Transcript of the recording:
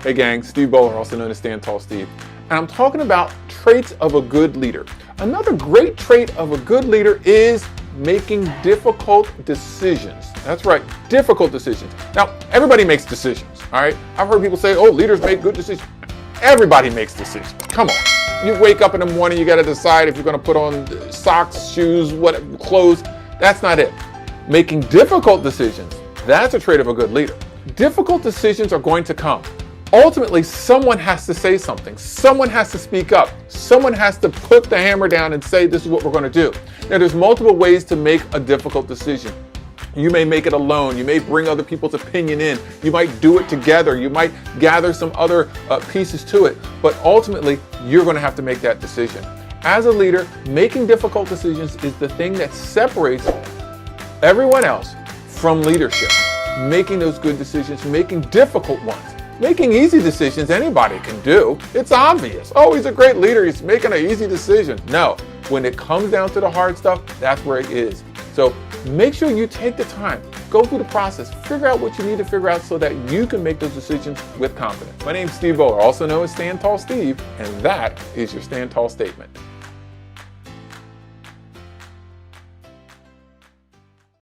Hey gang, Steve Bowler, also known as Stand Tall Steve. And I'm talking about traits of a good leader. Another great trait of a good leader is making difficult decisions. That's right, difficult decisions. Now, everybody makes decisions, all right? I've heard people say, oh, leaders make good decisions. Everybody makes decisions. Come on. You wake up in the morning, you got to decide if you're going to put on socks, shoes, what clothes. That's not it. Making difficult decisions, that's a trait of a good leader. Difficult decisions are going to come. Ultimately, someone has to say something. Someone has to speak up. Someone has to put the hammer down and say, this is what we're going to do. Now, there's multiple ways to make a difficult decision. You may make it alone. You may bring other people's opinion in. You might do it together. You might gather some other pieces to it. But ultimately, you're going to have to make that decision. As a leader, making difficult decisions is the thing that separates everyone else from leadership. Making those good decisions, making difficult ones. Making easy decisions, anybody can do. It's obvious. Oh, he's a great leader. He's making an easy decision. No, when it comes down to the hard stuff, that's where it is. So make sure you take the time, go through the process, figure out what you need to figure out so that you can make those decisions with confidence. My name's Steve Bowler, also known as Stand Tall Steve, and that is your Stand Tall statement.